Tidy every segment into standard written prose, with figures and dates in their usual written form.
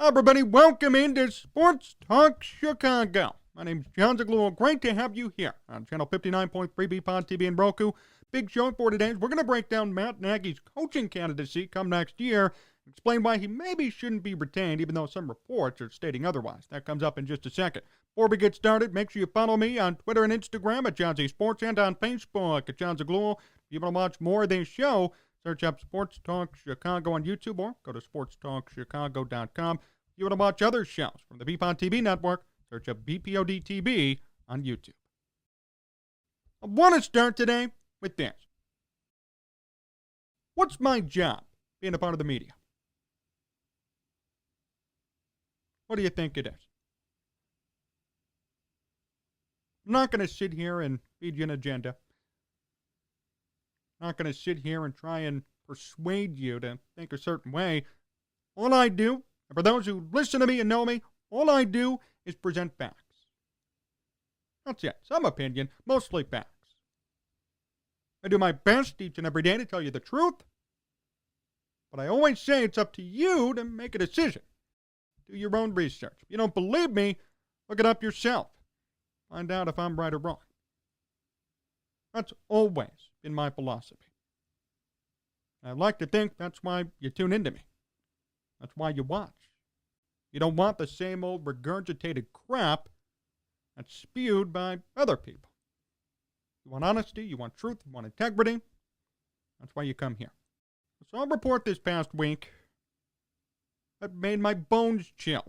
Everybody, welcome into Sports Talk Chicago. My name's Jon Zaghloul. Great to have you here on Channel 59.3 B-Pod TV and Roku. Big show for today. We're going to break down Matt Nagy's coaching candidacy come next year, explain why he maybe shouldn't be retained, even though some reports are stating otherwise. That comes up in just a second. Before we get started, make sure you follow me on Twitter and Instagram at Jon Z Sports and on Facebook at Jon Zaghloul. If you want to watch more of this show, search up Sports Talk Chicago on YouTube or go to sportstalkchicago.com. If you want to watch other shows from the B-Pod TV network, search up BPOD TV on YouTube. I want to start today with this. What's my job being a part of the media? What do you think it is? I'm not going to sit here and feed you an agenda. I'm not going to sit here and try and persuade you to think a certain way. All I do, and for those who listen to me and know me, all I do is present facts. That's it. Some opinion, mostly facts. I do my best each and every day to tell you the truth, but I always say it's up to you to make a decision. Do your own research. If you don't believe me, look it up yourself. Find out if I'm right or wrong. That's always been my philosophy. I like to think that's why you tune into me. That's why you watch. You don't want the same old regurgitated crap that's spewed by other people. You want honesty, you want truth, you want integrity. That's why you come here. So I'll report this past week that made my bones chill.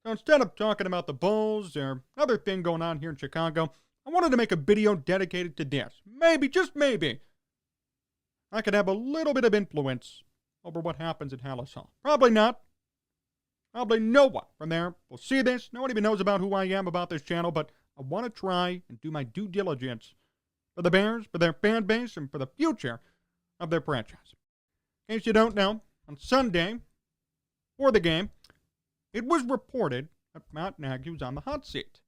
So instead of talking about the Bulls or other thing going on here in Chicago, I wanted to make a video dedicated to this. Maybe, just maybe, I could have a little bit of influence over what happens at Hallis Hall. Probably not. Probably no one from there will see this. No one even knows about who I am about this channel, but I want to try and do my due diligence for the Bears, for their fan base, and for the future of their franchise. In case you don't know, on Sunday, for the game, it was reported that Matt Nagy was on the hot seat.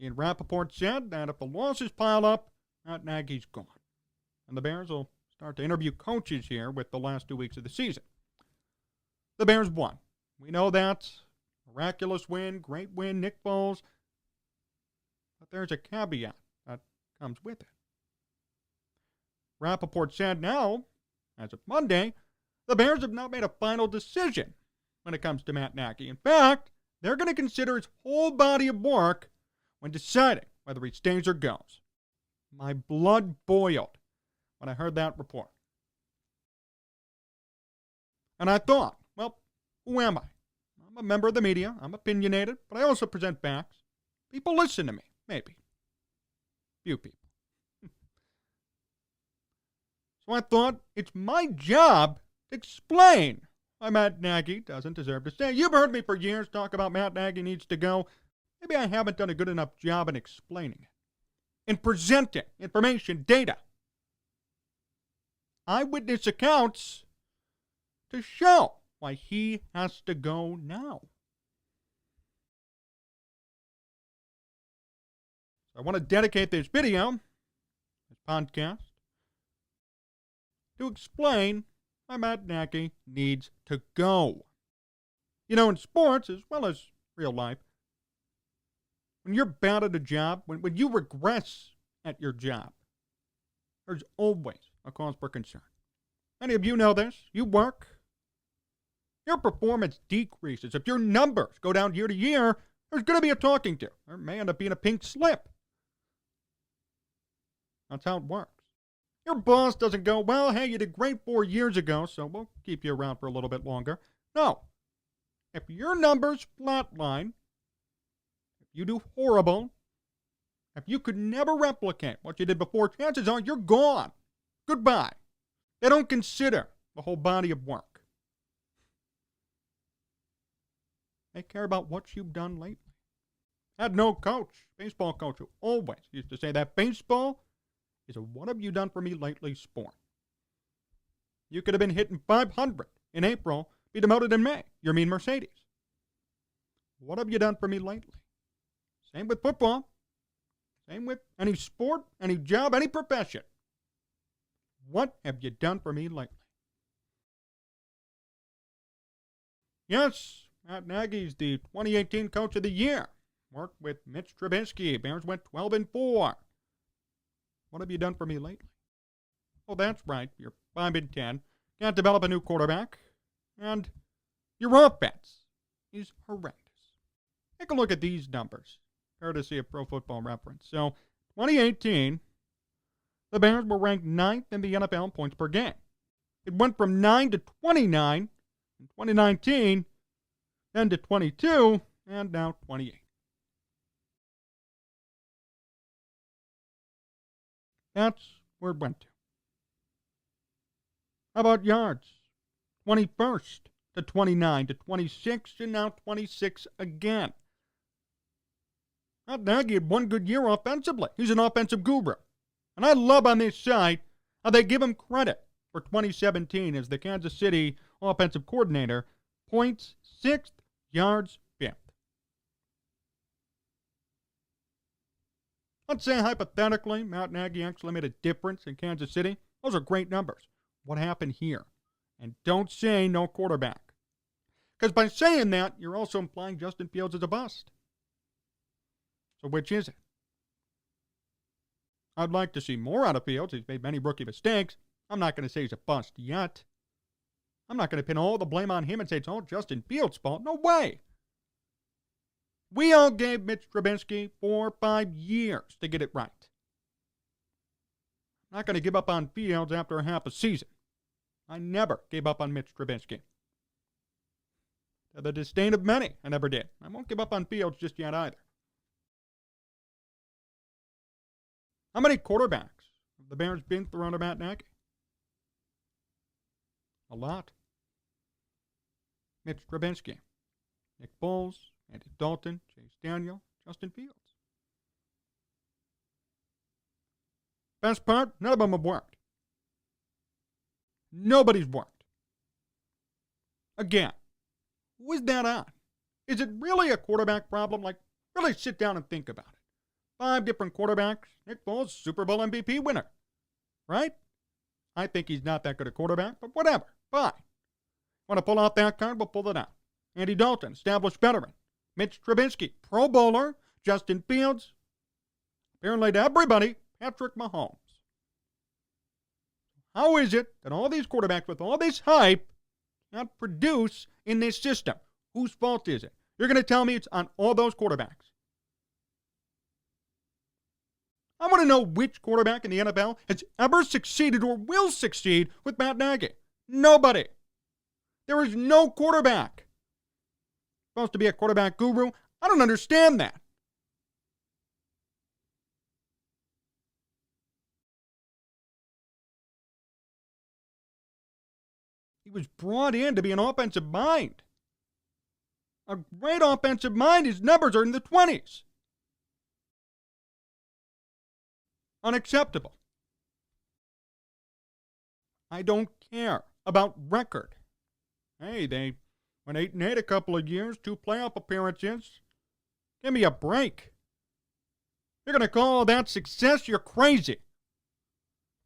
Ian Rappaport said that if the losses pile up, Matt Nagy's gone. And the Bears will start to interview coaches here with the last 2 weeks of the season. The Bears won. We know that. Miraculous win, great win, Nick Foles. But there's a caveat that comes with it. Rappaport said now, as of Monday, the Bears have not made a final decision when it comes to Matt Nagy. In fact, they're going to consider his whole body of work when deciding whether he stays or goes. My blood boiled when I heard that report. And I thought, well, who am I? I'm a member of the media. I'm opinionated, but I also present facts. People listen to me, maybe. Few people. So I thought it's my job to explain why Matt Nagy doesn't deserve to stay. You've heard me for years talk about Matt Nagy needs to go. Maybe I haven't done a good enough job in explaining it, in presenting information, data, eyewitness accounts to show why he has to go now. So I want to dedicate this video, this podcast, to explain why Matt Nagy needs to go. You know, in sports as well as real life, when you're bad at a job, when you regress at your job, there's always a cause for concern. Many of you know this. You work. Your performance decreases. If your numbers go down year to year, there's going to be a talking to. There may end up being a pink slip. That's how it works. Your boss doesn't go, well, hey, you did great 4 years ago, so we'll keep you around for a little bit longer. No. If your numbers flatline, if you do horrible, if you could never replicate what you did before, chances are you're gone. Goodbye. They don't consider the whole body of work. They care about what you've done lately. I had no coach, baseball coach, who always used to say that baseball is a what have you done for me lately sport. You could have been hitting 500 in April, be demoted in May. You're mean Mercedes. What have you done for me lately? Same with football. Same with any sport, any job, any profession. What have you done for me lately? Yes, Matt Nagy's the 2018 Coach of the Year. Worked with Mitch Trubisky. Bears went 12-4. What have you done for me lately? Oh, that's right. You're 5-10. Can't develop a new quarterback. And your offense is horrendous. Take a look at these numbers, courtesy of Pro Football Reference. So, 2018, the Bears were ranked 9th in the NFL in points per game. It went from 9 to 29 in 2019, then to 22, and now 28. That's where it went to. How about yards? 21st to 29 to 26, and now 26 again. Matt Nagy had one good year offensively. He's an offensive guru. And I love on this site how they give him credit for 2017 as the Kansas City offensive coordinator. Points 6th, yards 5th. Let's say hypothetically Matt Nagy actually made a difference in Kansas City. Those are great numbers. What happened here? And don't say no quarterback. Because by saying that, you're also implying Justin Fields is a bust. So which is it? I'd like to see more out of Fields. He's made many rookie mistakes. I'm not going to say he's a bust yet. I'm not going to pin all the blame on him and say it's all Justin Fields' fault. No way. We all gave Mitch Trubisky 4 or 5 years to get it right. I'm not going to give up on Fields after half a season. I never gave up on Mitch Trubisky. To the disdain of many, I never did. I won't give up on Fields just yet either. How many quarterbacks have the Bears been through under Matt Nagy? A lot. Mitch Trubisky, Nick Foles, Andy Dalton, Chase Daniel, Justin Fields. Best part, none of them have worked. Nobody's worked. Again, who is that on? Is it really a quarterback problem? Like, really sit down and think about it. 5 different quarterbacks. Nick Foles, Super Bowl MVP winner. Right? I think he's not that good a quarterback, but whatever. Fine. Want to pull out that card? We'll pull it out. Andy Dalton, established veteran. Mitch Trubisky, Pro Bowler. Justin Fields. Apparently to everybody, Patrick Mahomes. How is it that all these quarterbacks with all this hype can't produce in this system? Whose fault is it? You're going to tell me it's on all those quarterbacks. I want to know which quarterback in the NFL has ever succeeded or will succeed with Matt Nagy. Nobody. There is no quarterback. Supposed to be a quarterback guru? I don't understand that. He was brought in to be an offensive mind. A great offensive mind, his numbers are in the 20s. Unacceptable. I don't care about record. Hey, they went 8-8 a couple of years, 2 playoff appearances. Give me a break. You're going to call that success? You're crazy.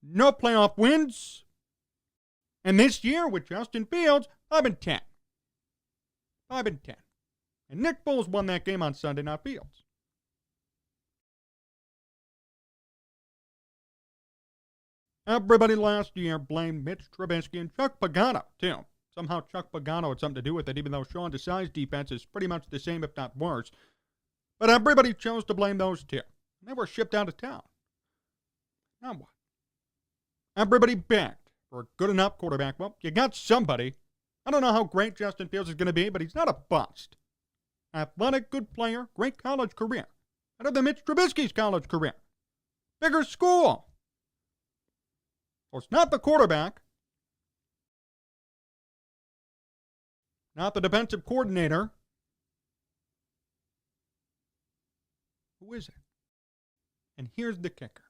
No playoff wins. And this year with Justin Fields, 5-10. 5-10. And Nick Foles won that game on Sunday, not Fields. Everybody last year blamed Mitch Trubisky and Chuck Pagano, too. Somehow Chuck Pagano had something to do with it, even though Sean Desai's defense is pretty much the same, if not worse. But everybody chose to blame those two. And they were shipped out of town. Now what? Everybody begged for a good enough quarterback. Well, you got somebody. I don't know how great Justin Fields is going to be, but he's not a bust. Athletic, good player, great college career. Better than Mitch Trubisky's college career. Bigger school. So it's not the quarterback. Not the defensive coordinator. Who is it? And here's the kicker.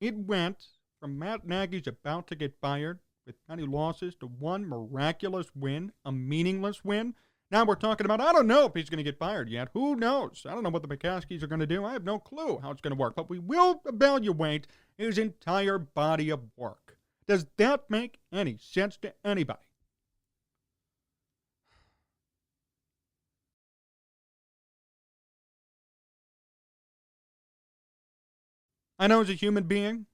It went from Matt Nagy's about to get fired with many losses to one miraculous win, a meaningless win. Now we're talking about, I don't know if he's going to get fired yet. Who knows? I don't know what the McCaskies are going to do. I have no clue how it's going to work. But we will evaluate his entire body of work. Does that make any sense to anybody? I know he's a human being,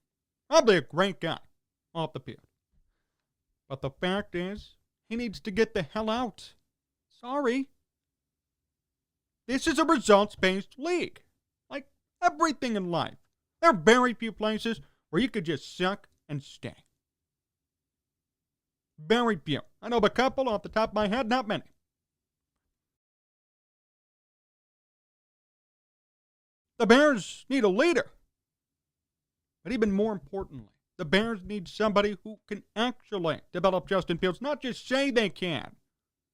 probably a great guy off the field. But the fact is, he needs to get the hell out. Sorry. This is a results-based league. Like everything in life. There are very few places where you could just suck and stay. Very few. I know of a couple off the top of my head, not many. The Bears need a leader. But even more importantly, the Bears need somebody who can actually develop Justin Fields, not just say they can.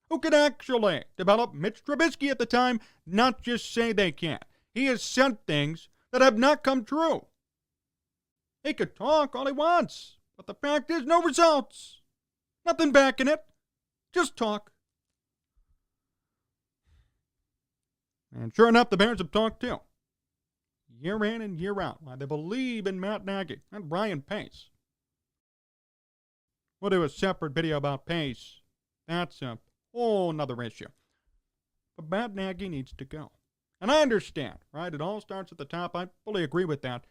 Who can actually develop Mitch Trubisky at the time, not just say they can. He has said things that have not come true. He could talk all he wants, but the fact is no results. Nothing backing it. Just talk. And sure enough, the Bears have talked too. Year in and year out, why they believe in Matt Nagy and Brian Pace. We'll do a separate video about Pace. That's a whole nother issue. But Matt Nagy needs to go. And I understand, right? It all starts at the top. I fully agree with that.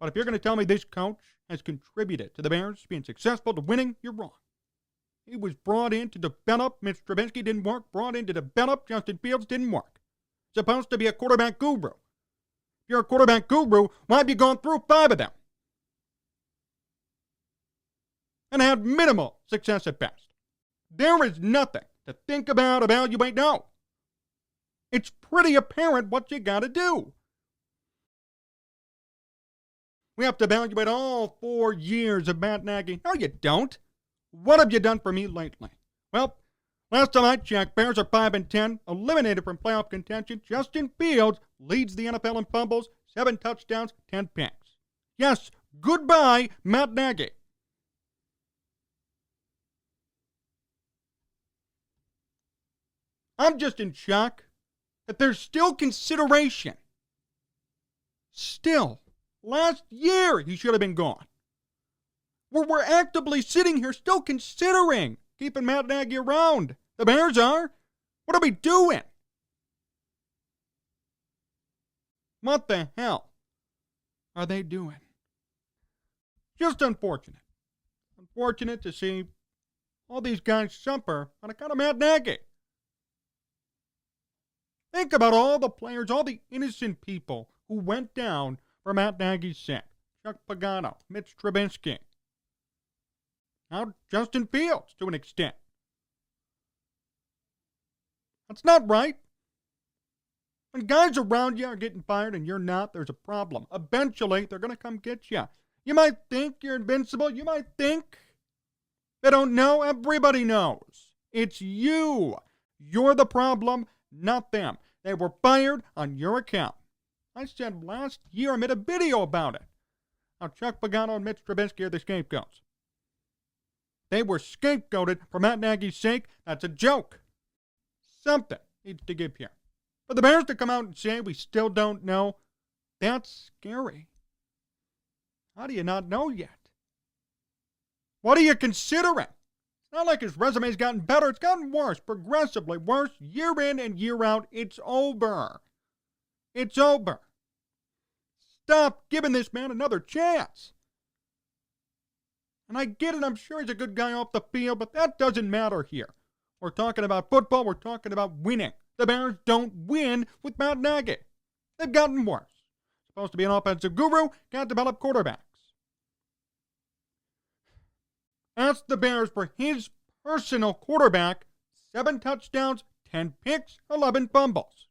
But if you're going to tell me this coach has contributed to the Bears being successful, to winning, you're wrong. He was brought in to develop. Mitch Trubisky didn't work. Brought in to develop. Justin Fields didn't work. Supposed to be a quarterback guru. If you're a quarterback guru, why have you gone through 5 of them? And had minimal success at best. There is nothing to think about, evaluate. No. It's pretty apparent what you got to do. We have to evaluate all 4 years of Matt Nagy. No, you don't. What have you done for me lately? Well, last time I checked, Bears are 5-10, eliminated from playoff contention. Justin Fields leads the NFL in fumbles, 7 touchdowns, 10 picks. Yes, goodbye, Matt Nagy. I'm just in shock that there's still consideration. Still. Last year, he should have been gone. We're actively sitting here still considering keeping Matt Nagy around. The Bears are. What are we doing? What the hell are they doing? Just unfortunate. Unfortunate to see all these guys suffer on account of Matt Nagy. Think about all the players, all the innocent people who went down for Matt Nagy's sake. Chuck Pagano, Mitch Trubisky. Now Justin Fields, to an extent. That's not right. When guys around you are getting fired and you're not, there's a problem. Eventually, they're going to come get you. You might think you're invincible. You might think they don't know. Everybody knows. It's you. You're the problem, not them. They were fired on your account. I said last year, I made a video about it. Now Chuck Pagano and Mitch Trubisky are the scapegoats. They were scapegoated for Matt Nagy's sake. That's a joke. Something needs to give here. For the Bears to come out and say we still don't know, that's scary. How do you not know yet? What are you considering? It's not like his resume's gotten better. It's gotten worse, progressively worse, year in and year out. It's over. It's over. Stop giving this man another chance. And I get it, I'm sure he's a good guy off the field, but that doesn't matter here. We're talking about football, we're talking about winning. The Bears don't win with Matt Nagy. They've gotten worse. Supposed to be an offensive guru, can't develop quarterbacks. Ask the Bears for his personal quarterback, 7 touchdowns, 10 picks, 11 fumbles.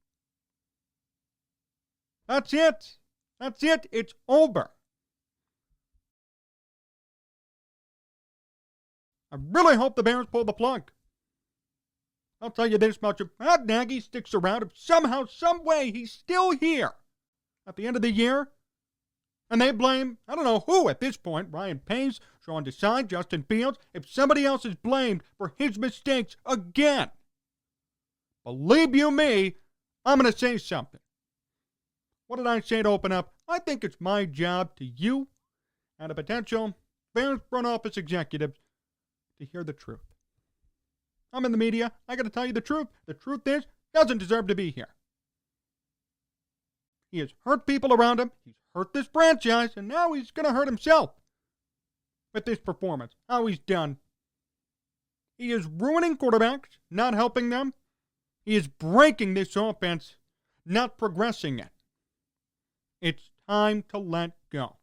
That's it. That's it. It's over. I really hope the Bears pull the plug. I'll tell you this much. If Matt Nagy sticks around, if somehow, some way he's still here at the end of the year, and they blame, I don't know who at this point, Ryan Pace, Sean Desai, Justin Fields, if somebody else is blamed for his mistakes again, believe you me, I'm going to say something. What did I say to open up? I think it's my job to you and a potential Bears front office executive to hear the truth. I'm in the media. I got to tell you the truth. The truth is, he doesn't deserve to be here. He has hurt people around him. He's hurt this franchise, and now he's going to hurt himself with this performance. How he's done. He is ruining quarterbacks, not helping them. He is breaking this offense, not progressing it. It's time to let go.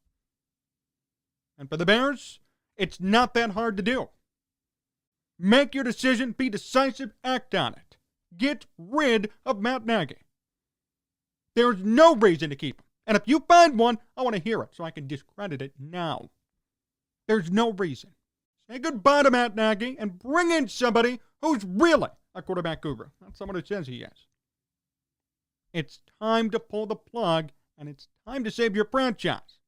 And for the Bears, it's not that hard to do. Make your decision, be decisive, act on it. Get rid of Matt Nagy. There's no reason to keep him. And if you find one, I want to hear it so I can discredit it now. There's no reason. Say goodbye to Matt Nagy and bring in somebody who's really a quarterback guru, not someone who says he is. It's time to pull the plug, and it's time to save your franchise.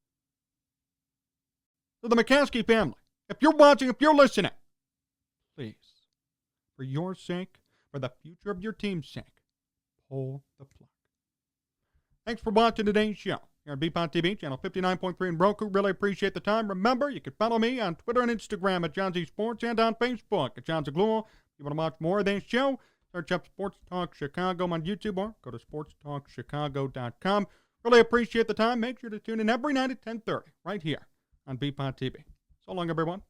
So the McCaskey family, if you're watching, if you're listening, please, for your sake, for the future of your team's sake, pull the plug. Thanks for watching today's show here on BPOT TV, channel 59.3 in Roku. Really appreciate the time. Remember, you can follow me on Twitter and Instagram at Jon Z Sports and on Facebook at Jon Zaghloul. If you want to watch more of this show, search up Sports Talk Chicago on YouTube or go to sportstalkchicago.com. Really appreciate the time. Make sure to tune in every night at 10:30 right here on BPOT TV. So long, everyone.